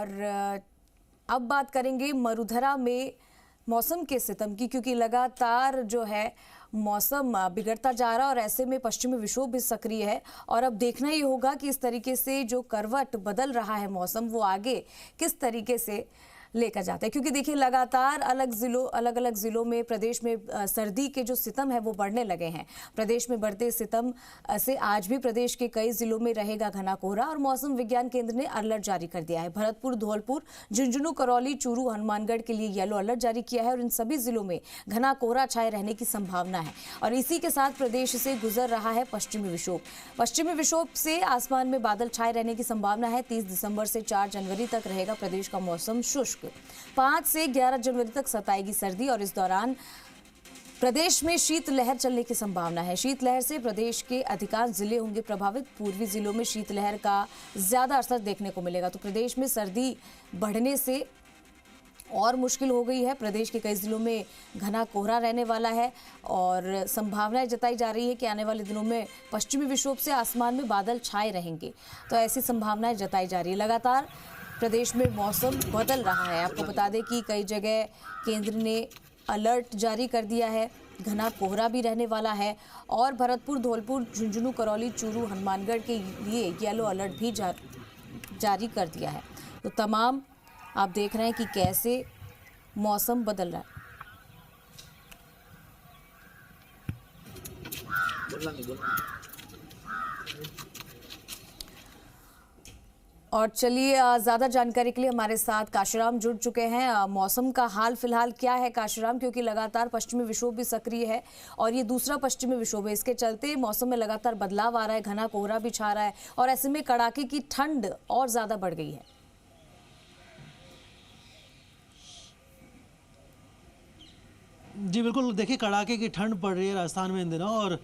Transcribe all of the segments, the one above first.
और अब बात करेंगे मरुधरा में मौसम के सितम की, क्योंकि लगातार जो है मौसम बिगड़ता जा रहा है और ऐसे में पश्चिमी विक्षोभ भी सक्रिय है। और अब देखना ही होगा कि इस तरीके से जो करवट बदल रहा है मौसम, वो आगे किस तरीके से लेकर जाता है। क्योंकि देखिए लगातार अलग अलग जिलों में प्रदेश में सर्दी के जो सितम है वो बढ़ने लगे हैं। प्रदेश में बढ़ते सितम से आज भी प्रदेश के कई जिलों में रहेगा घना कोहरा और मौसम विज्ञान केंद्र ने अलर्ट जारी कर दिया है। भरतपुर, धौलपुर, झुंझुनू, करौली, चूरू, हनुमानगढ़ के लिए येलो अलर्ट जारी किया है और इन सभी जिलों में घना कोहरा छाए रहने की संभावना है। और इसी के साथ प्रदेश से गुजर रहा है पश्चिमी विक्षोभ। पश्चिमी विक्षोभ से आसमान में बादल छाए रहने की संभावना है। 30 दिसंबर से 4 जनवरी तक रहेगा प्रदेश का मौसम शुष्क। 5 से 11 जनवरी तक सताएगी सर्दी और इस दौरान प्रदेश में शीतलहर चलने की संभावना है। शीतलहर से प्रदेश के अधिकांश जिले होंगे प्रभावित। पूर्वी जिलों में शीतलहर का ज्यादा असर देखने को मिलेगा। तो प्रदेश में सर्दी बढ़ने से और मुश्किल हो गई है। प्रदेश के कई जिलों में घना कोहरा रहने वाला है और संभावनाएं जताई जा रही है कि आने वाले दिनों में पश्चिमी विक्षोभ से आसमान में बादल छाए रहेंगे। तो ऐसी संभावनाएं जताई जा रही है। लगातार प्रदेश में मौसम बदल रहा है। आपको बता दें कि कई जगह केंद्र ने अलर्ट जारी कर दिया है। घना कोहरा भी रहने वाला है और भरतपुर, धौलपुर, झुंझुनू, करौली, चूरू, हनुमानगढ़ के लिए येलो अलर्ट भी जारी कर दिया है। तो तमाम आप देख रहे हैं कि कैसे मौसम बदल रहा है। और चलिए ज़्यादा जानकारी के लिए हमारे साथ काशीराम जुड़ चुके हैं। मौसम का हाल फिलहाल क्या है काशीराम, क्योंकि लगातार पश्चिमी विक्षोभ भी सक्रिय है और ये दूसरा पश्चिमी विक्षोभ है। इसके चलते मौसम में लगातार बदलाव आ रहा है, घना कोहरा भी छा रहा है और ऐसे में कड़ाके की ठंड और ज़्यादा बढ़ गई है। जी बिल्कुल, देखिए कड़ाके की ठंड पड़ रही है राजस्थान में इन दिनों और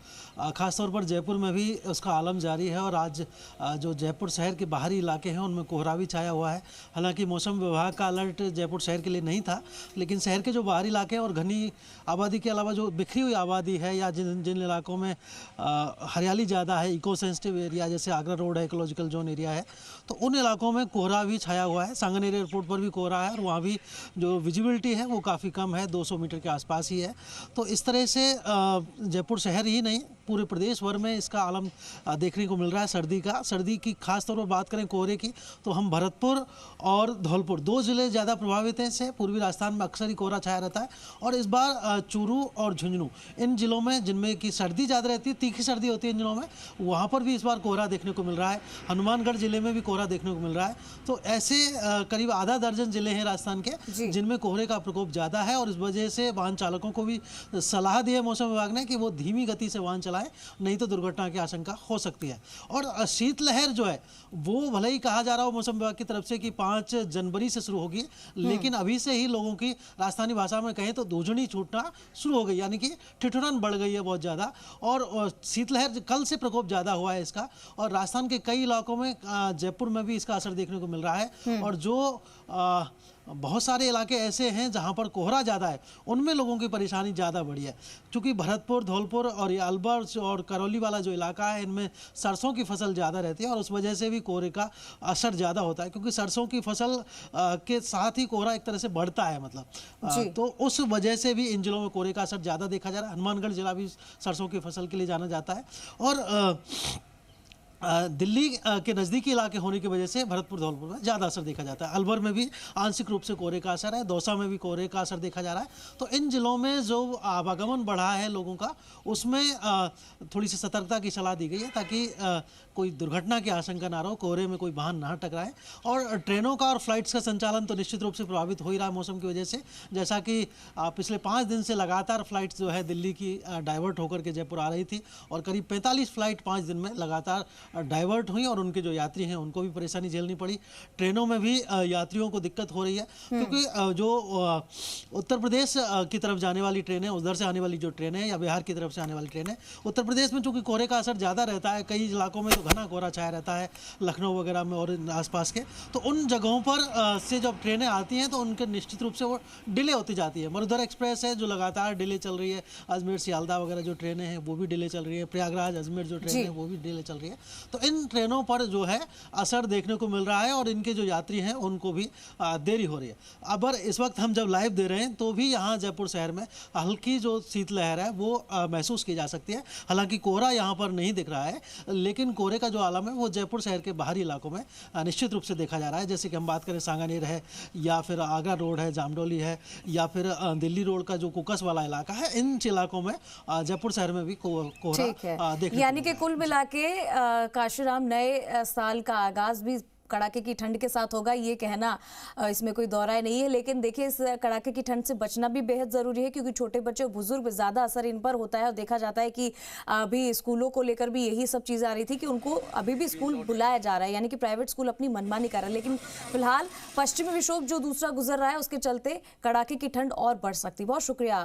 ख़ासतौर पर जयपुर में भी उसका आलम जारी है। और आज जो जयपुर शहर के बाहरी इलाके हैं उनमें कोहरा भी छाया हुआ है। हालांकि मौसम विभाग का अलर्ट जयपुर शहर के लिए नहीं था, लेकिन शहर के जो बाहरी इलाके हैं और घनी आबादी के अलावा जो बिखरी हुई आबादी है या जिन इलाकों में हरियाली ज़्यादा है, इको सेंसिटिव एरिया जैसे आगरा रोड है, इकोलॉजिकल जोन एरिया है, तो उन इलाकों में कोहरा भी छाया हुआ है। सांगनेर एयरपोर्ट पर भी कोहरा है और वहाँ भी जो विजिबिलिटी है वो काफ़ी कम है, 200 मीटर के आसपास ही है। तो इस तरह से जयपुर शहर ही नहीं पूरे प्रदेश भर में इसका आलम देखने को मिल रहा है सर्दी की। खास तौर पर बात करें कोहरे की तो हम भरतपुर और धौलपुर 2 जिले ज़्यादा प्रभावित हैं इससे। पूर्वी राजस्थान में अक्सर ही कोहरा छाया रहता है और इस बार चूरू और झुंझुनू इन जिलों में जिनमें की सर्दी ज़्यादा रहती है, तीखी सर्दी होती है इन जिलों में, वहाँ पर भी इस बार कोहरा देखने को मिल रहा है। हनुमानगढ़ जिले में भी कोहरा देखने को मिल रहा है। तो ऐसे करीब आधा दर्जन जिले हैं राजस्थान के जिनमें कोहरे का प्रकोप ज़्यादा है और इस वजह से वाहन चालकों को भी सलाह दी है मौसम विभाग ने कि वो धीमी गति से वाहन चलाएं, नहीं तो दुर्घटना की आशंका हो सकती है। और शीतलहर जो है वो भले ही कहा जा रहा हो मौसम विभाग की तरफ से कि 5 जनवरी से शुरू होगी, लेकिन अभी से ही लोगों की राजस्थानी भाषा में कहें तो धूजनी छूटना शुरू हो गई, यानी कि ठिठुरन बढ़ गई है बहुत ज़्यादा। और शीतलहर कल से प्रकोप ज़्यादा हुआ है इसका और राजस्थान के कई इलाकों में, जयपुर में भी इसका असर देखने को मिल रहा है। और जो बहुत सारे इलाके ऐसे हैं जहां पर कोहरा ज़्यादा है उनमें लोगों की परेशानी ज़्यादा बढ़ी है, क्योंकि भरतपुर, धौलपुर और ये अलवर और करौली वाला जो इलाका है इनमें सरसों की फसल ज़्यादा रहती है और उस वजह से भी कोहरे का असर ज़्यादा होता है, क्योंकि सरसों की फसल के साथ ही कोहरा एक तरह से बढ़ता है, मतलब तो उस वजह से भी इन जिलों में कोहरे का असर ज़्यादा देखा जा रहा है। हनुमानगढ़ जिला भी सरसों की फसल के लिए जाना जाता है और दिल्ली के नज़दीकी इलाके होने की वजह से भरतपुर, धौलपुर में ज़्यादा असर देखा जाता है। अलवर में भी आंशिक रूप से कोहरे का असर है, दौसा में भी कोहरे का असर देखा जा रहा है। तो इन जिलों में जो आवागमन बढ़ा है लोगों का, उसमें थोड़ी सी सतर्कता की सलाह दी गई है ताकि कोई दुर्घटना की आशंका ना रहो, कोहरे में कोई वाहन ना टकराए। और ट्रेनों का और फ्लाइट्स का संचालन तो निश्चित रूप से प्रभावित हो ही रहा है मौसम की वजह से। जैसा कि पिछले 5 दिन से लगातार फ्लाइट्स जो है दिल्ली की डाइवर्ट होकर के जयपुर आ रही थी और करीब 45 फ्लाइट 5 दिन में लगातार डाइवर्ट हुई और उनके जो यात्री हैं उनको भी परेशानी झेलनी पड़ी। ट्रेनों में भी यात्रियों को दिक्कत हो रही है, क्योंकि जो उत्तर प्रदेश की तरफ जाने वाली ट्रेनें, उधर से आने वाली जो ट्रेनें या बिहार की तरफ से आने वाली ट्रेनें, उत्तर प्रदेश में चूँकि कोहरे का असर ज़्यादा रहता है, कई इलाकों में तो घना कोहरा छाया रहता है, लखनऊ वगैरह में और आसपास के, तो उन जगहों पर से जब ट्रेनें आती हैं तो उनके निश्चित रूप से वो डिले होती जाती है। मरुधर एक्सप्रेस है जो लगातार डिले चल रही है, अजमेर सियालदा वगैरह जो ट्रेनें हैं वो भी डिले चल रही है, प्रयागराज अजमेर जो ट्रेन है वो भी डिले चल रही है। तो इन ट्रेनों पर जो है असर देखने को मिल रहा है और इनके जो यात्री हैं उनको भी देरी हो रही है। अब इस वक्त हम जब लाइव दे रहे हैं तो भी यहाँ जयपुर शहर में हल्की जो शीतलहर है वो महसूस की जा सकती है। हालांकि कोहरा यहाँ पर नहीं दिख रहा है, लेकिन कोहरे का जो आलम है वो जयपुर शहर के बाहरी इलाकों में निश्चित रूप से देखा जा रहा है। जैसे कि हम बात करें सांगानेर है या फिर आगरा रोड है, जामडौली है या फिर दिल्ली रोड का जो कुकस वाला इलाका है, इन इलाकों में जयपुर शहर में भी कोहरा देखने यानी कि कुल मिला के काशीराम नए साल का आगाज भी कड़ाके की ठंड के साथ होगा, ये कहना इसमें कोई दौराय नहीं है। लेकिन देखिए इस कड़ाके की ठंड से बचना भी बेहद ज़रूरी है, क्योंकि छोटे बच्चे और बुजुर्ग ज़्यादा असर इन पर होता है। और देखा जाता है कि अभी स्कूलों को लेकर भी यही सब चीज़ें आ रही थी कि उनको अभी भी स्कूल बुलाया जा रहा है, यानी कि प्राइवेट स्कूल अपनी मनमानी कर रहा है। लेकिन फिलहाल पश्चिमी विक्षोभ जो दूसरा गुजर रहा है उसके चलते कड़ाके की ठंड और बढ़ सकती है। बहुत शुक्रिया।